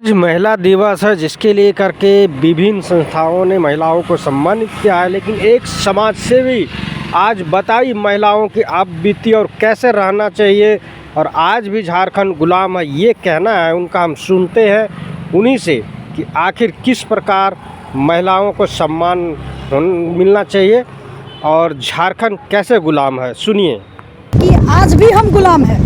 आज महिला दिवस है जिसके लिए करके विभिन्न संस्थाओं ने महिलाओं को सम्मानित किया है, लेकिन एक समाज सेवी आज बताई महिलाओं की आप बीती और कैसे रहना चाहिए। और आज भी झारखंड गुलाम है ये कहना है उनका, हम सुनते हैं उन्हीं से कि आखिर किस प्रकार महिलाओं को सम्मान मिलना चाहिए और झारखंड कैसे गुलाम है। सुनिए कि आज भी हम गुलाम हैं।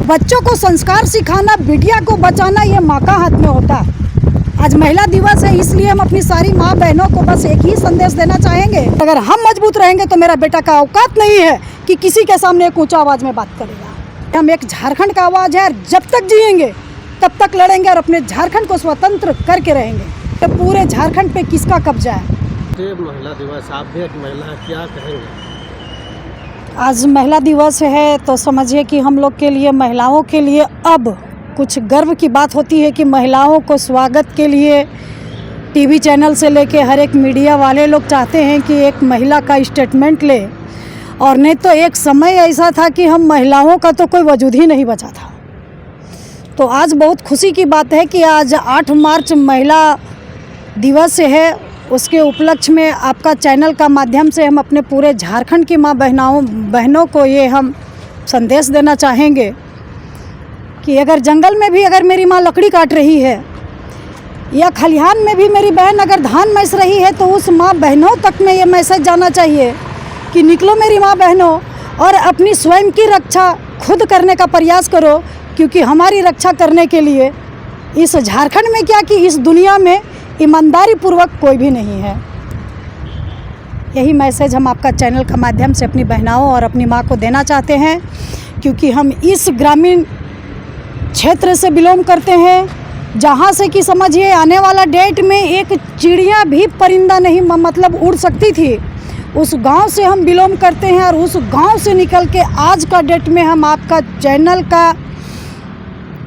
बच्चों को संस्कार सिखाना, बिटिया को बचाना ये माँ का हाथ में होता है। आज महिला दिवस है, इसलिए हम अपनी सारी माँ बहनों को बस एक ही संदेश देना चाहेंगे, अगर हम मजबूत रहेंगे तो मेरा बेटा का औकात नहीं है कि किसी के सामने एक ऊंचा आवाज़ में बात करेगा। हम एक झारखंड का आवाज़ है और जब तक जिएंगे तब तक लड़ेंगे और अपने झारखंड को स्वतंत्र करके रहेंगे। तो पूरे झारखंड पे किसका कब्जा है? महिला दिवस, आप भी एक महिला, क्या कहेंगे? आज महिला दिवस है तो समझिए कि हम लोग के लिए, महिलाओं के लिए अब कुछ गर्व की बात होती है कि महिलाओं को स्वागत के लिए टीवी चैनल से लेके हर एक मीडिया वाले लोग चाहते हैं कि एक महिला का स्टेटमेंट ले। और नहीं तो एक समय ऐसा था कि हम महिलाओं का तो कोई वजूद ही नहीं बचा था। तो आज बहुत खुशी की बात है कि आज 8 मार्च महिला दिवस है। उसके उपलक्ष्य में आपका चैनल का माध्यम से हम अपने पूरे झारखंड की माँ बहनों को ये हम संदेश देना चाहेंगे कि अगर जंगल में भी अगर मेरी माँ लकड़ी काट रही है या खलिहान में भी मेरी बहन अगर धान मैस रही है, तो उस माँ बहनों तक में ये मैसेज जाना चाहिए कि निकलो मेरी माँ बहनों और अपनी स्वयं की रक्षा खुद करने का प्रयास करो, क्योंकि हमारी रक्षा करने के लिए इस झारखंड में क्या कि इस दुनिया में ईमानदारी पूर्वक कोई भी नहीं है। यही मैसेज हम आपका चैनल के माध्यम से अपनी बहनाओं और अपनी माँ को देना चाहते हैं, क्योंकि हम इस ग्रामीण क्षेत्र से बिलोंग करते हैं जहाँ से कि समझिए आने वाला डेट में एक चिड़िया भी परिंदा नहीं मतलब उड़ सकती थी। उस गांव से हम बिलोंग करते हैं और उस गांव से निकल के आज का डेट में हम आपका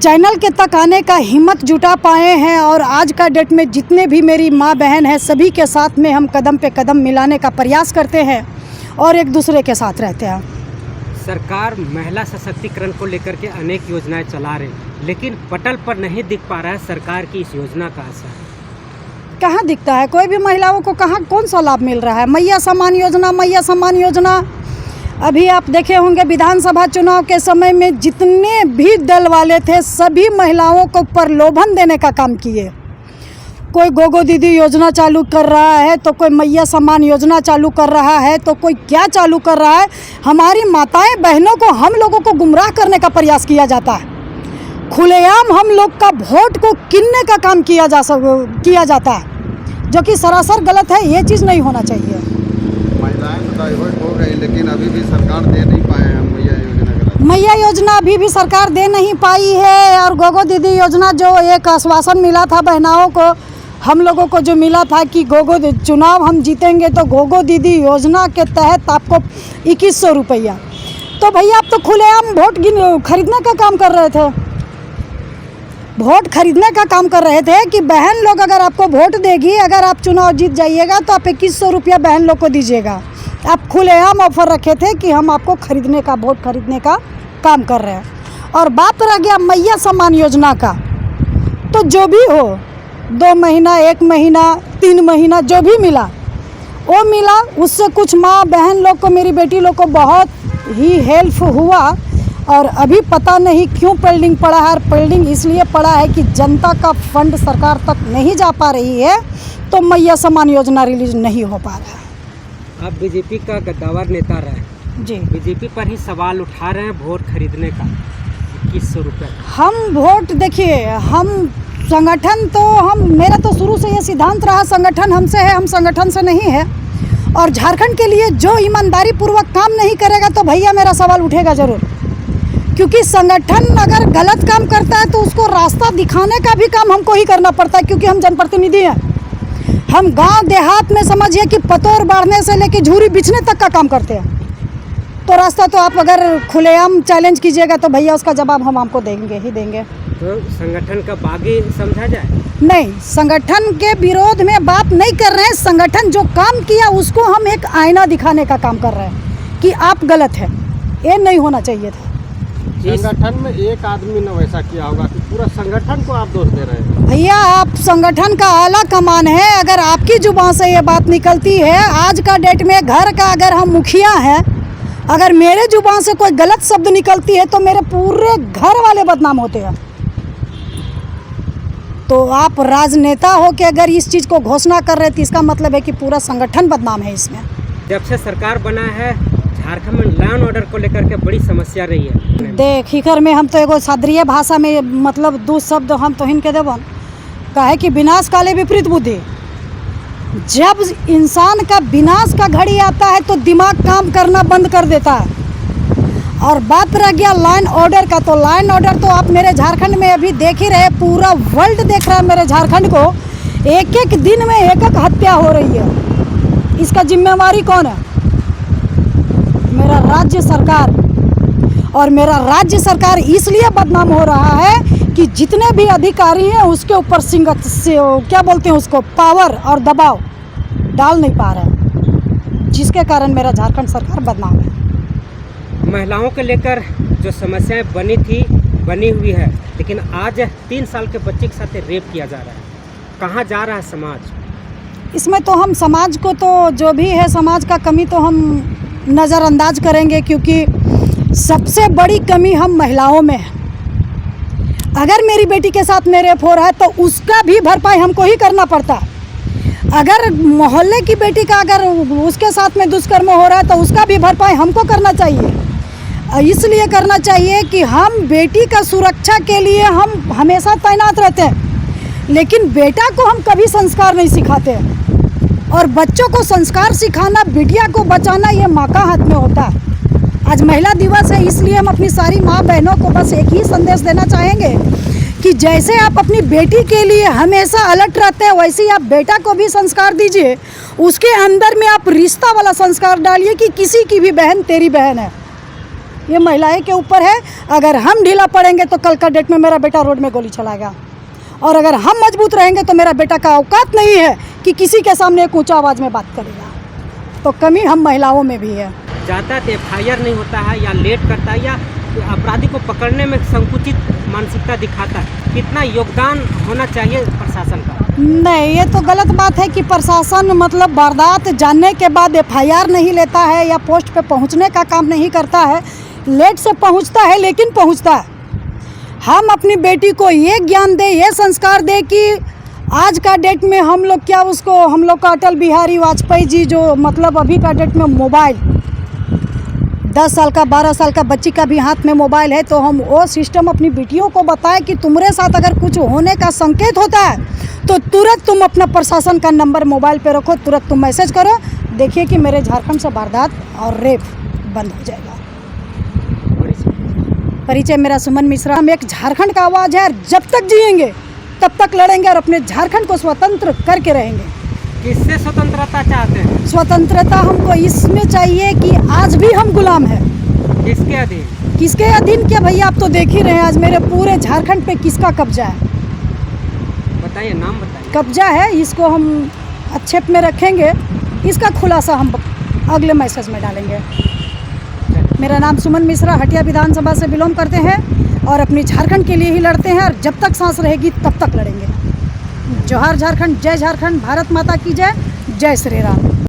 चैनल के तक आने का हिम्मत जुटा पाए हैं। और आज का डेट में जितने भी मेरी माँ बहन हैं सभी के साथ में हम कदम पे कदम मिलाने का प्रयास करते हैं और एक दूसरे के साथ रहते हैं। सरकार महिला सशक्तिकरण को लेकर के अनेक योजनाएं चला रही, लेकिन पटल पर नहीं दिख पा रहा है सरकार की इस योजना का असर। कहाँ दिखता है? कोई भी महिलाओं को कहाँ कौन सा लाभ मिल रहा है? मैया सम्मान योजना अभी आप देखे होंगे विधानसभा चुनाव के समय में जितने भी दल वाले थे सभी महिलाओं को प्रलोभन देने का काम किए। कोई गोगो दीदी योजना चालू कर रहा है, तो कोई मैया सम्मान योजना चालू कर रहा है, तो कोई क्या चालू कर रहा है। हमारी माताएं बहनों को, हम लोगों को गुमराह करने का प्रयास किया जाता है। खुलेआम हम लोग का वोट को किनने का काम किया जाता है, जो कि सरासर गलत है। ये चीज़ नहीं होना चाहिए। महिलाएं तो डाइवर्ट हो गई, लेकिन अभी भी सरकार दे नहीं पाए हैं मैया योजना अभी भी सरकार दे नहीं पाई है। और गोगो दीदी योजना जो एक आश्वासन मिला था बहनाओं को, हम लोगों को जो मिला था कि गोगो चुनाव हम जीतेंगे तो गोगो दीदी योजना के तहत आपको 2100 रुपया। तो भैया आप तो खुलेआम वोट खरीदने का काम कर रहे थे। वोट खरीदने का काम कर रहे थे कि बहन लोग अगर आपको वोट देगी, अगर आप चुनाव जीत जाइएगा तो आप 2100 रुपया बहन लोग को दीजिएगा। आप खुलेआम ऑफर रखे थे कि हम आपको वोट खरीदने का काम कर रहे हैं। और बात रह गया मैया सम्मान योजना का, तो जो भी हो 2 महीना, 1 महीना, 3 महीना जो भी मिला वो मिला, उससे कुछ माँ बहन लोग को, मेरी बेटी लोग को बहुत ही हेल्प हुआ। और अभी पता नहीं क्यों पेंडिंग पड़ा है। और पेंडिंग इसलिए पड़ा है कि जनता का फंड सरकार तक नहीं जा पा रही है, तो मैया सम्मान योजना रिलीज नहीं हो पा रहा है। आप बीजेपी का गद्दावर नेता रहे जी, बीजेपी पर ही सवाल उठा रहे हैं वोट खरीदने का 2100 रुपये। हम वोट, देखिए हम संगठन तो मेरा तो शुरू से ये सिद्धांत रहा, संगठन हमसे है, हम संगठन से नहीं है। और झारखंड के लिए जो ईमानदारी पूर्वक काम नहीं करेगा तो भैया मेरा सवाल उठेगा ज़रूर, क्योंकि संगठन अगर गलत काम करता है तो उसको रास्ता दिखाने का भी काम हमको ही करना पड़ता है, क्योंकि हम जनप्रतिनिधि हैं। हम गांव देहात में समझिए कि पतोर बाढ़ने से लेकर झूरी बिछने तक का काम करते हैं। तो रास्ता तो आप अगर खुलेआम चैलेंज कीजिएगा तो भैया उसका जवाब हम आपको देंगे ही देंगे। तो संगठन का बागी समझा जाए? नहीं, संगठन के विरोध में बात नहीं कर रहे हैं। संगठन जो काम किया उसको हम एक आईना दिखाने का काम कर रहे हैं कि आप गलत हैं। ये नहीं होना चाहिए था। संगठन में एक आदमी ने वैसा किया होगा कि पूरा संगठन को आप दोष दे रहे हैं। भैया आप संगठन का आला कमान है, अगर आपकी जुबान से ये बात निकलती है, आज का डेट में घर का अगर हम मुखिया हैं, अगर मेरे जुबान से कोई गलत शब्द निकलती है तो मेरे पूरे घर वाले बदनाम होते हैं। तो आप राजनेता हो के अगर इस चीज़ को घोषणा कर रहे थे, इसका मतलब है कि पूरा संगठन बदनाम है इसमें। जब से सरकार बना है झारखंड में लॉ एंड ऑर्डर को लेकर के बड़ी समस्या रही है। देख हिकर में हम तो एगो सादरीय भाषा में मतलब दो शब्द हम तो हिनके देवन कहे कि विनाश काले विपरीत बुद्धि। जब इंसान का विनाश का घड़ी आता है तो दिमाग काम करना बंद कर देता है। और बात रह गया लॉ एंड ऑर्डर का, तो लॉ एंड ऑर्डर तो आप मेरे झारखंड में अभी देख ही रहे, पूरा वर्ल्ड देख रहा है मेरे झारखंड को। एक एक दिन में एक एक हत्या हो रही है, इसका जिम्मेवारी कौन है? मेरा राज्य सरकार। और मेरा राज्य सरकार इसलिए बदनाम हो रहा है कि जितने भी अधिकारी हैं उसके ऊपर क्या बोलते हैं उसको, पावर और दबाव डाल नहीं पा रहे हैं, जिसके कारण मेरा झारखंड सरकार बदनाम है। महिलाओं को लेकर जो समस्याएं बनी हुई है, लेकिन आज 3 साल के बच्चे के साथ रेप किया जा रहा है। कहाँ जा रहा है समाज? इसमें तो हम समाज को तो जो भी है समाज का कमी तो हम नज़रअंदाज करेंगे, क्योंकि सबसे बड़ी कमी हम महिलाओं में है। अगर मेरी बेटी के साथ में रेप हो रहा है तो उसका भी भरपाई हमको ही करना पड़ता है। अगर मोहल्ले की बेटी का अगर उसके साथ में दुष्कर्म हो रहा है तो उसका भी भरपाई हमको करना चाहिए। इसलिए करना चाहिए कि हम बेटी का सुरक्षा के लिए हम हमेशा तैनात रहते हैं, लेकिन बेटा को हम कभी संस्कार नहीं सिखाते हैं। और बच्चों को संस्कार सिखाना, बिटिया को बचाना, ये माँ का हाथ में होता है। आज महिला दिवस है, इसलिए हम अपनी सारी माँ बहनों को बस एक ही संदेश देना चाहेंगे कि जैसे आप अपनी बेटी के लिए हमेशा अलर्ट रहते हैं, वैसे ही आप बेटा को भी संस्कार दीजिए। उसके अंदर में आप रिश्ता वाला संस्कार डालिए कि किसी की भी बहन तेरी बहन है। ये महिलाएं के ऊपर है। अगर हम ढीला पड़ेंगे तो कल का डेट में मेरा बेटा रोड में गोली चलाएगा, और अगर हम मजबूत रहेंगे तो मेरा बेटा का औकात नहीं है कि किसी के सामने एक ऊंचा आवाज़ में बात करेगा। तो कमी हम महिलाओं में भी है। ज़्यादा FIR नहीं होता है, या लेट करता है, या अपराधी को पकड़ने में संकुचित मानसिकता दिखाता है। कितना योगदान होना चाहिए प्रशासन का? नहीं, ये तो गलत बात है कि प्रशासन मतलब वारदात जानने के बाद FIR नहीं लेता है या पोस्ट पे पहुंचने का काम नहीं करता है। लेट से पहुंचता है लेकिन पहुंचता है। हम अपनी बेटी को ये ज्ञान दें, ये संस्कार दें कि आज का डेट में हम लोग का अटल बिहारी वाजपेयी जी जो मतलब अभी का डेट में मोबाइल 10 साल का 12 साल का बच्ची का भी हाथ में मोबाइल है, तो हम वो सिस्टम अपनी बेटियों को बताएं कि तुम्हारे साथ अगर कुछ होने का संकेत होता है तो तुरंत तुम अपना प्रशासन का नंबर मोबाइल पे रखो, तुरंत तुम मैसेज करो। देखिए कि मेरे झारखंड से वारदात और रेप बंद हो जाएगा। परिचय मेरा सुमन मिश्रा। हम एक झारखंड का आवाज़ है, जब तक जिएंगे तब तक लड़ेंगे और अपने झारखंड को स्वतंत्र करके रहेंगे। किससे स्वतंत्रता चाहते हैं? स्वतंत्रता हमको इसमें चाहिए कि आज भी हम गुलाम हैं। किसके अधीन? किसके अधीन क्या भैया, आप तो देख ही रहे हैं आज मेरे पूरे झारखंड पे किसका कब्जा है। बताइए, नाम बताइए। कब्जा है, इसको हम अच्छे में रखेंगे, इसका खुलासा हम अगले मैसेज में डालेंगे। मेरा नाम सुमन मिश्रा, हटिया विधानसभा से बिलोंग करते हैं और अपनी झारखंड के लिए ही लड़ते हैं, और जब तक सांस रहेगी तब तक लड़ेंगे। जोहार झारखंड, जय झारखंड, भारत माता की जय, जय श्री राम।